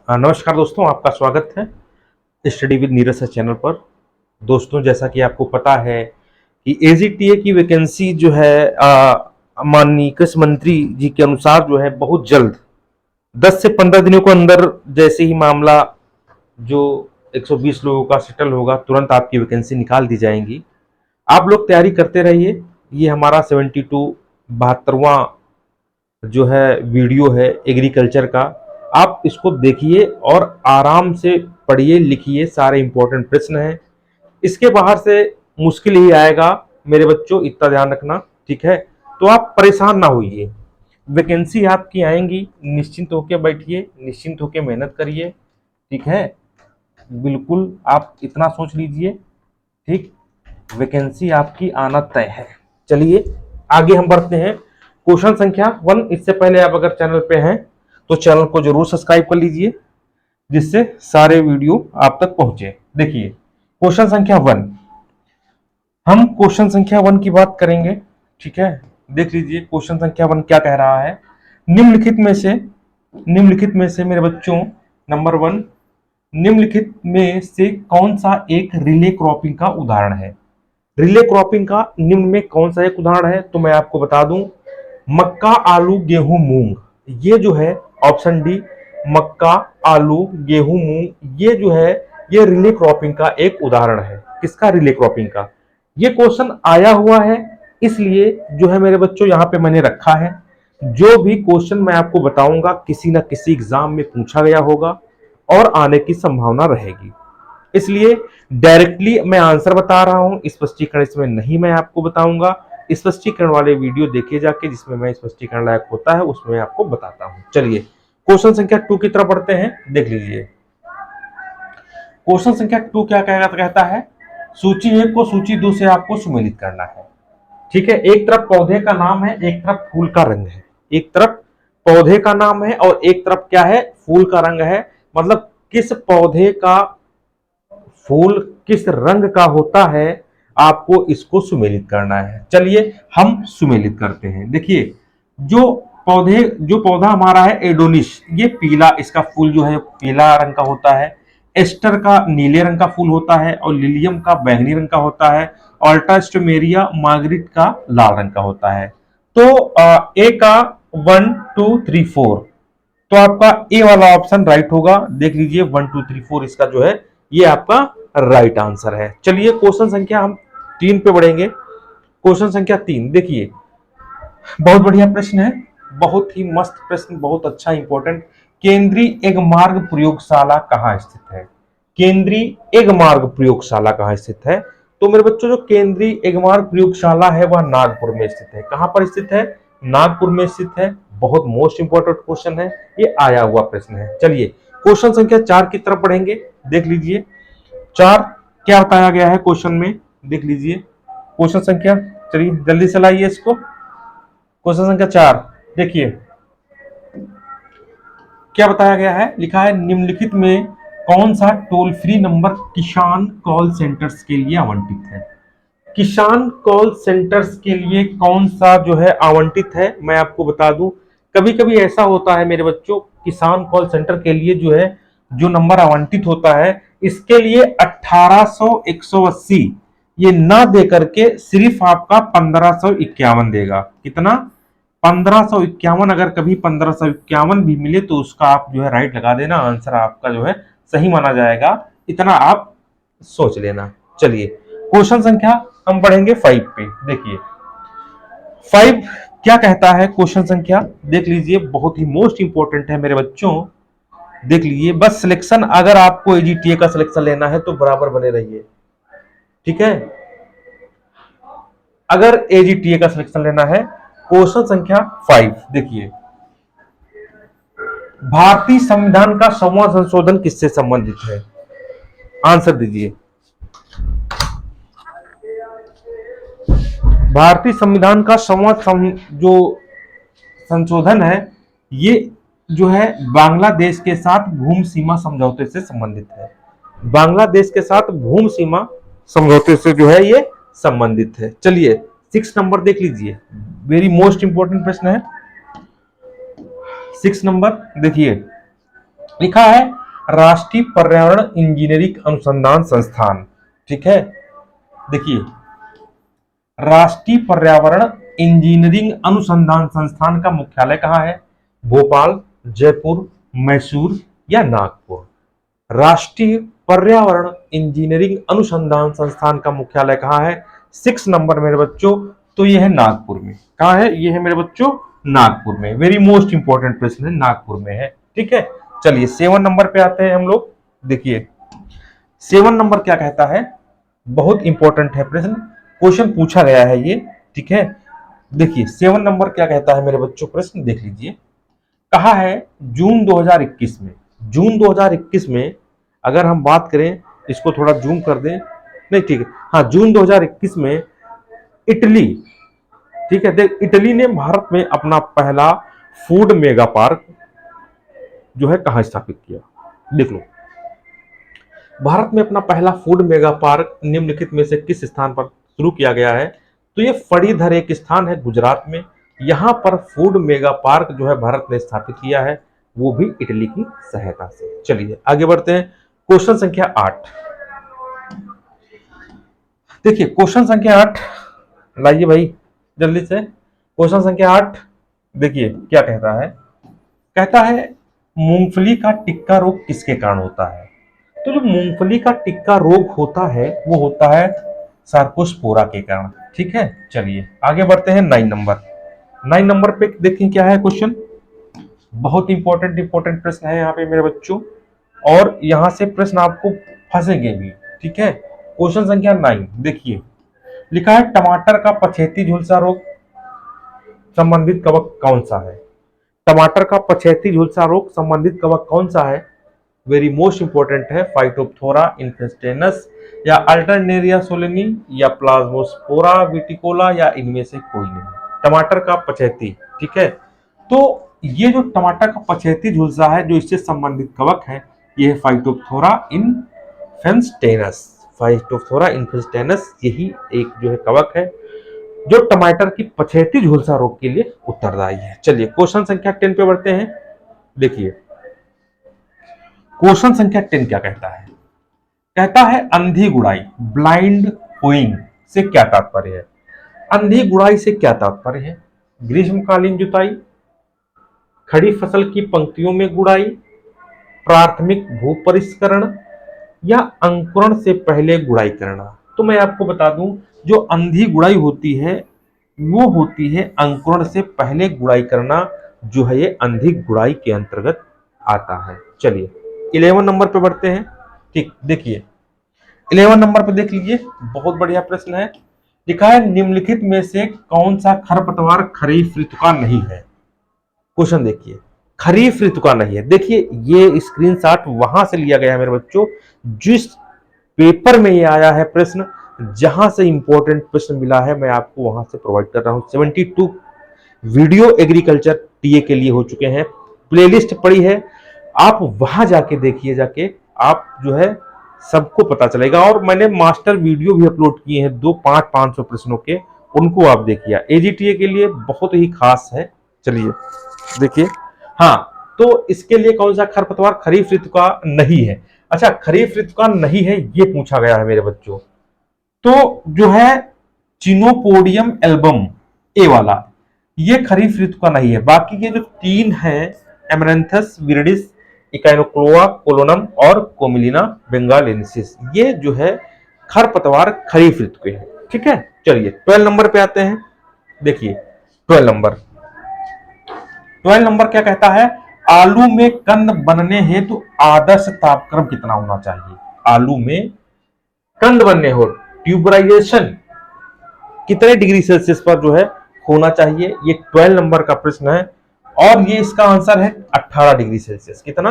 नमस्कार दोस्तों, आपका स्वागत है study with Neeraj sir channel पर। दोस्तों, जैसा कि आपको पता है कि एजीटीए की वैकेंसी जो है माननीय कृषि मंत्री जी के अनुसार जो है बहुत जल्द 10 से 15 दिनों के अंदर जैसे ही मामला जो 120 लोगों का सेटल होगा, तुरंत आपकी वैकेंसी निकाल दी जाएंगी। आप लोग तैयारी करते रहिए। ये हमारा 72वां जो है वीडियो है एग्रीकल्चर का। आप इसको देखिए और आराम से पढ़िए, लिखिए, सारे इंपॉर्टेंट प्रश्न हैं। इसके बाहर से मुश्किल ही आएगा मेरे बच्चों, इतना ध्यान रखना, ठीक है। तो आप परेशान ना होइए, वैकेंसी आपकी आएंगी, निश्चिंत होकर बैठिए, निश्चिंत होकर मेहनत करिए, ठीक है। बिल्कुल आप इतना सोच लीजिए, ठीक। वैकेंसी आपकी आना तय है। चलिए आगे हम बढ़ते हैं। क्वेश्चन संख्या 1। इससे पहले आप अगर चैनल पे हैं तो चैनल को जरूर सब्सक्राइब कर लीजिए, जिससे सारे वीडियो आप तक पहुंचे। देखिए क्वेश्चन संख्या 1, हम क्वेश्चन संख्या 1 की बात करेंगे, ठीक है। देख लीजिए क्वेश्चन संख्या 1 क्या कह रहा है। निम्नलिखित में से मेरे बच्चों, नंबर 1, निम्नलिखित में से कौन सा एक रिले क्रॉपिंग का उदाहरण है। रिले क्रॉपिंग का निम्न में कौन सा एक उदाहरण है, तो मैं आपको बता दूं, मक्का, आलू, गेहूं, मूंग। ये जो है ऑप्शन डी, मक्का, आलू, गेहूं, मूंग, ये जो है ये रिले क्रॉपिंग का एक उदाहरण है। किसका? रिले क्रॉपिंग का। ये क्वेश्चन आया हुआ है, इसलिए जो है मेरे बच्चों यहां पे मैंने रखा है। जो भी क्वेश्चन मैं आपको बताऊंगा किसी ना किसी एग्जाम में पूछा गया होगा और आने की संभावना रहेगी, इसलिए डायरेक्टली मैं आंसर बता रहा हूं। स्पष्टीकरण इसमें नहीं मैं आपको बताऊंगा। स्पष्टीकरण वाले वीडियो देखिए जाके, जिसमें मैं स्पष्टीकरण लायक होता है उसमें आपको बताता हूं। चलिए क्वेश्चन संख्या 2 की तरफ बढ़ते हैं। देख लीजिए क्वेश्चन संख्या 2 क्या कहता है। सूची 1 को सूची 2 से आपको सुमेलित करना है, ठीक है। एक तरफ पौधे का नाम है, एक तरफ फूल का रंग है। एक तरफ पौधे का नाम है और एक तरफ क्या है? फूल का रंग है। मतलब किस पौधे का फूल किस रंग का होता है, आपको इसको सुमेलित करना है। चलिए हम सुमेलित करते हैं। देखिए जो पौधा हमारा है एडोनिस, ये पीला, इसका फूल जो है पीला रंग का होता है। एस्टर का नीले रंग का फूल होता है और लिलियम का बैंगनी रंग का होता है। ऑल्टास्टोमेरिया मार्गरिट का लाल रंग का होता है। तो ए का 1 2 3 4, तो आपका ए वाला ऑप्शन राइट होगा। देख लीजिए 1 2 3 4 इसका जो है ये आपका राइट आंसर है। चलिए क्वेश्चन संख्या हम 3 पे बढ़ेंगे। क्वेश्चन संख्या 3 देखिए, बहुत बढ़िया प्रश्न है, बहुत ही मस्त प्रश्न, बहुत अच्छा इंपॉर्टेंट। केंद्रीय एगमार्ग प्रयोगशाला कहाँ स्थित है? केंद्रीय एगमार्ग प्रयोगशाला कहाँ स्थित है? तो मेरे बच्चों जो केंद्रीय एगमार्ग प्रयोगशाला है वह नागपुर में स्थित है। कहां पर स्थित है? नागपुर में स्थित है। बहुत मोस्ट इंपॉर्टेंट क्वेश्चन है, ये आया हुआ प्रश्न है। चलिए क्वेश्चन संख्या 4 की तरफ बढ़ेंगे। देख लीजिए 4 क्या बताया गया है क्वेश्चन में। देख लीजिए क्वेश्चन संख्या, चलिए जल्दी से लाइए इसको। क्वेश्चन संख्या 4 देखिए क्या बताया गया है। लिखा है निम्नलिखित में कौन सा टोल फ्री नंबर किसान कॉल सेंटर्स के लिए आवंटित है? किसान कॉल सेंटर्स के लिए कौन सा जो है आवंटित है, मैं आपको बता दूं। कभी कभी ऐसा होता है मेरे बच्चों, किसान कॉल सेंटर के लिए जो है जो नंबर आवंटित होता है, इसके लिए 1800 180 ये ना दे करके सिर्फ आपका 1551 देगा। कितना? 1551। अगर कभी 1551 भी मिले तो उसका आप जो है राइट लगा देना, आंसर आपका जो है सही माना जाएगा। इतना आप सोच लेना। चलिए क्वेश्चन संख्या हम पढ़ेंगे 5 पे। देखिए 5 क्या कहता है क्वेश्चन संख्या, देख लीजिए बहुत ही मोस्ट इंपॉर्टेंट है मेरे बच्चों। देख लीजिए बस सिलेक्शन, अगर आपको एजीटीए का सिलेक्शन लेना है तो बराबर बने रहिए, ठीक है। अगर एजीटीए का सिलेक्शन लेना है, क्वेश्चन संख्या 5 देखिए, भारतीय संविधान का 100वां संशोधन किससे संबंधित है? आंसर दीजिए। भारतीय संविधान का 100वां जो संशोधन है, ये जो है बांग्लादेश के साथ भूमि सीमा समझौते से संबंधित है। बांग्लादेश के साथ भूमि सीमा समझौते से जो है ये संबंधित है। चलिए 6 नंबर देख लीजिए, वेरी मोस्ट इंपॉर्टेंट प्रश्न है। 6 नंबर देखिए, लिखा है राष्ट्रीय पर्यावरण इंजीनियरिंग अनुसंधान संस्थान। ठीक है, देखिए राष्ट्रीय पर्यावरण इंजीनियरिंग अनुसंधान संस्थान का मुख्यालय कहाँ है? भोपाल, जयपुर, मैसूर या नागपुर? राष्ट्रीय पर्यावरण इंजीनियरिंग अनुसंधान संस्थान का मुख्यालय कहाँ है? 6 नंबर मेरे बच्चों, तो यह है नागपुर में। कहाँ है? यह है मेरे बच्चों नागपुर में। वेरी मोस्ट इंपॉर्टेंट प्रश्न है, नागपुर में है। ठीक है, चलिए 7 नंबर पे आते हैं हम लोग। देखिए 7 नंबर क्या कहता है, बहुत इंपॉर्टेंट है प्रश्न, क्वेश्चन पूछा गया है ये। ठीक है, देखिए 7 नंबर क्या कहता है मेरे बच्चों, प्रश्न देख लीजिए। कहा है जून 2021 में, जून 2021 में अगर हम बात करें, इसको थोड़ा जूम कर दें, नहीं ठीक है, हाँ जून 2021 में इटली, ठीक है, देख इटली ने भारत में अपना पहला फूड मेगा पार्क जो है कहां स्थापित किया? देख लो, भारत में अपना पहला फूड मेगा पार्क निम्नलिखित में से किस स्थान पर शुरू किया गया है? तो ये फणीधर एक स्थान है गुजरात में, यहां पर फूड मेगा पार्क जो है भारत ने स्थापित किया है, वो भी इटली की सहायता से। चलिए आगे बढ़ते हैं, क्वेश्चन संख्या 8। देखिए क्वेश्चन संख्या 8 लाइए भाई जल्दी से, क्वेश्चन संख्या 8 देखिए क्या कहता है। कहता है मूंगफली का टिक्का रोग किसके कारण होता है? तो जो मूंगफली का टिक्का रोग होता है वो होता है सार्कोस्पोरा के कारण। ठीक है, चलिए आगे बढ़ते हैं 9 नंबर। 9 नंबर पे देखें क्या है क्वेश्चन, बहुत इंपॉर्टेंट इंपॉर्टेंट प्रश्न है यहाँ पे मेरे बच्चों, और यहाँ से प्रश्न आपको फंसेंगे भी। ठीक है, क्वेश्चन संख्या 9 देखिए, लिखा है टमाटर का पछेती झुलसा रोग संबंधित कवक कौन सा है? टमाटर का पछेती झुलसा रोग संबंधित कवक कौन सा है? वेरी मोस्ट इंपॉर्टेंट है, फाइटोप्थोरा इन्फेस्टेनस या अल्टरनेरिया सोलेनी या प्लाज्मोस्पोरा विटिकोला या इनमें से कोई नहीं। टमाटर का पछेती, ठीक है, तो ये जो टमाटर का पछेती झुलसा है जो इससे संबंधित कवक है, ये है फाइटोप्थोरा इन्फेस्टेनस। फाइटोप्थोरा इन्फेस्टेनस यही एक जो है कवक है जो टमाटर की पछेती झुलसा रोग के लिए उत्तरदायी है। चलिए क्वेश्चन संख्या 10 पे बढ़ते हैं। देखिए क्वेश्चन संख्या 10 क्या कहता है? कहता है अंधी गुड़ाई, ब्लाइंड होइंग से क्या तात्पर्य है? अंधी गुड़ाई से क्या तात्पर्य है? ग्रीष्मकालीन जुताई, खड़ी फसल की पंक्तियों में गुड़ाई, प्राथमिक भू परिष्करण या अंकुरण से पहले गुड़ाई करना? तो मैं आपको बता दूं, जो अंधी गुड़ाई होती है वो होती है अंकुरण से पहले गुड़ाई करना, जो है ये अंधी गुड़ाई के अंतर्गत आता है। चलिए 11 नंबर पे बढ़ते हैं। ठीक, देखिए 11 नंबर पे देख लीजिए, बहुत बढ़िया प्रश्न है। लिखा है निम्नलिखित में से कौन सा खरपतवार खरीफ ऋतु का नहीं है? क्वेश्चन देखिए, खरीफ ऋतु का नहीं है। देखिए ये स्क्रीनशॉट वहां से लिया गया है मेरे बच्चों, जिस पेपर में ये आया है प्रश्न, जहां से इंपॉर्टेंट प्रश्न मिला है मैं आपको वहां से प्रोवाइड कर रहा हूं। 72 वीडियो एग्रीकल्चर टीए के लिए हो चुके हैं, प्लेलिस्ट पड़ी है, आप वहां जाके देखिए, जाके आप जो है सबको पता चलेगा। और मैंने मास्टर वीडियो भी अपलोड किए हैं, 500 प्रश्नों के, उनको आप देखिए, एजीटीए के लिए बहुत ही खास है। चलिए देखिए, हाँ तो इसके लिए कौन सा खरपतवार खरीफ ऋतु का नहीं है? अच्छा खरीफ ऋतु का नहीं है ये पूछा गया है मेरे बच्चों, तो जो है चिनोपोडियम एल्बम ए वाला, ये खरीफ ऋतु का नहीं है। बाकी के जो 3 हैं, एमरैंथस विरिडिस, इकाइनोक्लोआ कोलोनम और कोमिलिना बेंगालेंसिस, ये जो है खरपतवार खरीफ ऋतु के हैं। ठीक है, चलिए 12 नंबर पे आते हैं। देखिए 12 नंबर, 12 नंबर क्या कहता है? आलू में कंद बनने हेतु आदर्श तापक्रम कितना होना चाहिए? आलू में कंद बनने हो, ट्यूबराइजेशन कितने डिग्री सेल्सियस पर जो है होना चाहिए? ये 12 नंबर का प्रश्न है, और ये इसका आंसर है 18 डिग्री सेल्सियस। कितना?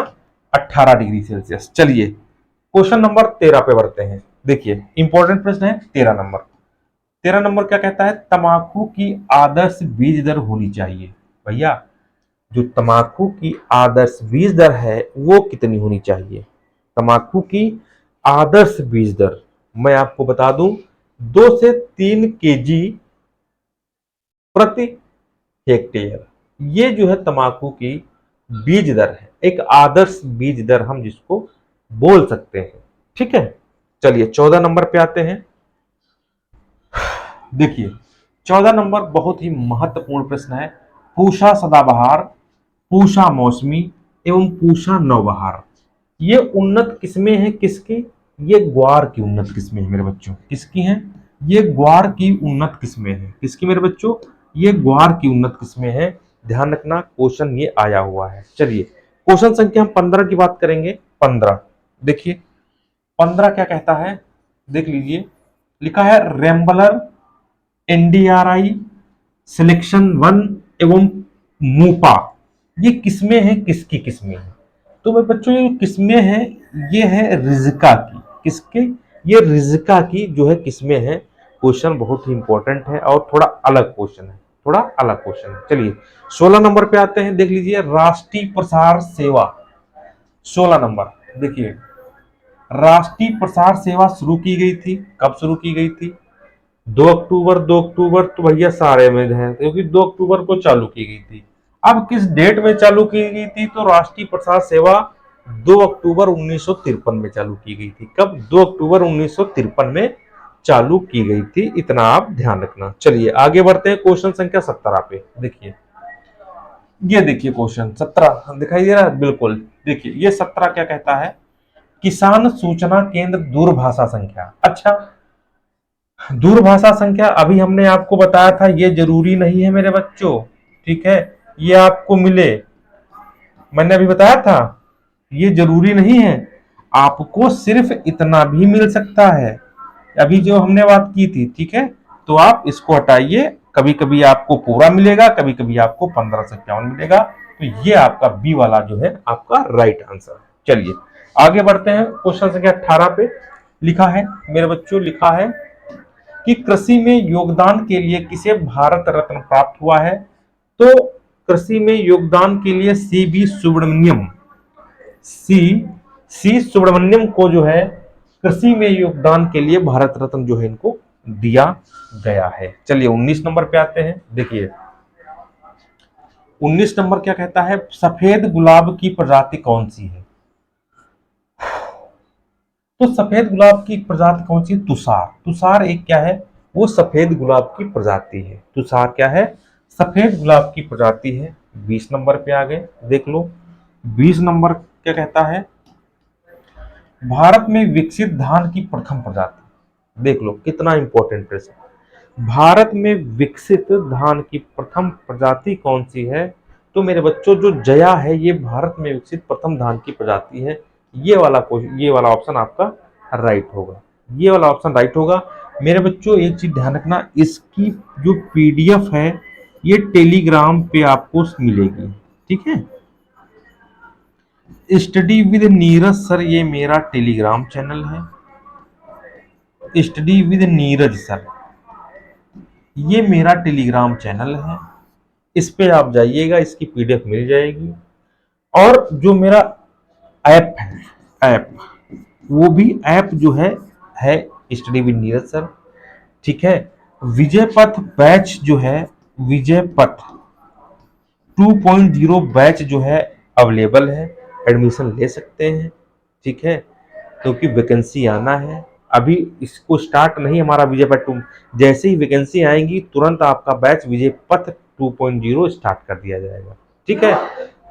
18 डिग्री सेल्सियस। चलिए क्वेश्चन नंबर 13 पे बढ़ते हैं। देखिए इंपॉर्टेंट प्रश्न है 13 नंबर। 13 नंबर क्या कहता है? तंबाकू की आदर्श बीज दर होनी चाहिए। भैया जो तंबाकू की आदर्श बीज दर है वो कितनी होनी चाहिए? तंबाकू की आदर्श बीज दर मैं आपको बता दूं, 2 से 3 केजी प्रति हेक्टेयर, ये जो है तंबाकू की बीज दर है, एक आदर्श बीज दर हम जिसको बोल सकते हैं। ठीक है, चलिए 14 नंबर पे आते हैं। देखिए 14 नंबर बहुत ही महत्वपूर्ण प्रश्न है। पूषा सदाबहार, पूषा मौसमी एवं पूषा नौबहार, ये उन्नत किस्में हैं किसकी? ये ग्वार की उन्नत किस्में हैं मेरे बच्चों। किसकी हैं? ये ग्वार की उन्नत किस्में हैं। किसकी मेरे बच्चों? ये ग्वार की उन्नत किस्में हैं। ध्यान रखना, क्वेश्चन ये आया हुआ है। चलिए क्वेश्चन संख्या हम 15 की बात करेंगे। 15 देखिए 15 क्या कहता है, देख लीजिए। लिखा है रैम्बलर, एनडीआरआई, सिलेक्शन 1 एवं मूपा, ये किस्में हैं किसकी किस्में हैं? तो मेरे बच्चों ये किस्में हैं, ये है रिज़्का की। किसके? ये रिज़्का की जो है किस्में हैं। क्वेश्चन बहुत ही इंपॉर्टेंट है और थोड़ा अलग क्वेश्चन है, थोड़ा अलग क्वेश्चन है। चलिए 16 नंबर पे आते हैं। देख लीजिए राष्ट्रीय प्रसार सेवा। 16 नंबर देखिए, राष्ट्रीय प्रसार सेवा शुरू की गई थी, कब शुरू की गई थी? 2 अक्टूबर। 2 अक्टूबर तो भैया सारे में है, क्योंकि 2 अक्टूबर को चालू की गई थी। अब किस डेट में चालू की गई थी? तो राष्ट्रीय प्रसार सेवा 2 अक्टूबर 1953 में चालू की गई थी। कब? 2 अक्टूबर 1953 में चालू की गई थी, इतना आप ध्यान रखना। चलिए आगे बढ़ते हैं क्वेश्चन संख्या 17 पे। देखिए ये देखिए क्वेश्चन 17 दिखाई दे रहा है, बिल्कुल। देखिए ये 17 क्या कहता है, किसान सूचना केंद्र दूरभाषा संख्या। अच्छा, दूरभाषा संख्या अभी हमने आपको बताया था ये जरूरी नहीं है मेरे बच्चों। ठीक है, ये आपको मिले, मैंने अभी बताया था ये जरूरी नहीं है, आपको सिर्फ इतना भी मिल सकता है। अभी जो हमने बात की थी, ठीक है, तो आप इसको हटाइए। कभी कभी आपको पूरा मिलेगा, कभी कभी आपको 1551 मिलेगा। तो ये आपका बी वाला जो है आपका राइट आंसर। चलिए आगे बढ़ते हैं क्वेश्चन संख्या 18 पे। लिखा है मेरे बच्चों, लिखा है कि कृषि में योगदान के लिए किसे भारत रत्न प्राप्त हुआ है? तो कृषि में योगदान के लिए सी सुब्रमण्यम को जो है कृषि में योगदान के लिए भारत रत्न जो है इनको दिया गया है। चलिए 19 नंबर पे आते हैं। देखिए 19 नंबर क्या कहता है, सफेद गुलाब की प्रजाति कौन सी है? तो सफेद गुलाब की प्रजाति कौन सी? तुषार। तुषार एक क्या है? वो सफेद गुलाब की प्रजाति है। तुषार क्या है? सफेद गुलाब की प्रजाति है। 20 नंबर पे आ गए, देख लो 20 नंबर क्या कहता है, भारत में विकसित धान की प्रथम प्रजाति। देख लो कितना इंपॉर्टेंट प्रश्न। भारत में विकसित धान की प्रथम प्रजाति कौन सी है? तो मेरे बच्चों जो जया है ये भारत में विकसित प्रथम धान की प्रजाति है। ये वाला ऑप्शन आपका राइट होगा। ये वाला ऑप्शन राइट होगा। मेरे बच्चों एक चीज ध्यान रखना, इसकी जो पीडीएफ है ये टेलीग्राम पे आपको मिलेगी। ठीक है, स्टडी विद नीरज सर ये मेरा टेलीग्राम चैनल है। स्टडी विद नीरज सर ये मेरा टेलीग्राम चैनल है। इस पे आप जाइएगा, इसकी पीडीएफ मिल जाएगी। और जो मेरा ऐप है, ऐप वो भी ऐप जो है स्टडी विद नीरज सर। ठीक है, विजय पथ बैच जो है, विजय पथ 2.0 बैच जो है अवेलेबल है, एडमिशन ले सकते हैं। ठीक है, क्योंकि वैकेंसी आना है, अभी इसको स्टार्ट नहीं हमारा विजय पथ 2। जैसे ही वैकेंसी आएंगी तुरंत आपका बैच विजय पथ 2.0 स्टार्ट कर दिया जाएगा। ठीक है,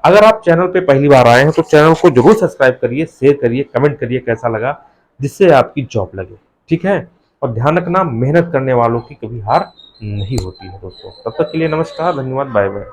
अगर आप चैनल पे पहली बार आए हैं तो चैनल को जरूर सब्सक्राइब करिए, शेयर करिए, कमेंट करिए कैसा लगा, जिससे आपकी जॉब लगे। ठीक है, और ध्यान रखना मेहनत करने वालों की कभी हार नहीं होती है दोस्तों। तब तक के लिए नमस्कार, धन्यवाद, बाय बाय।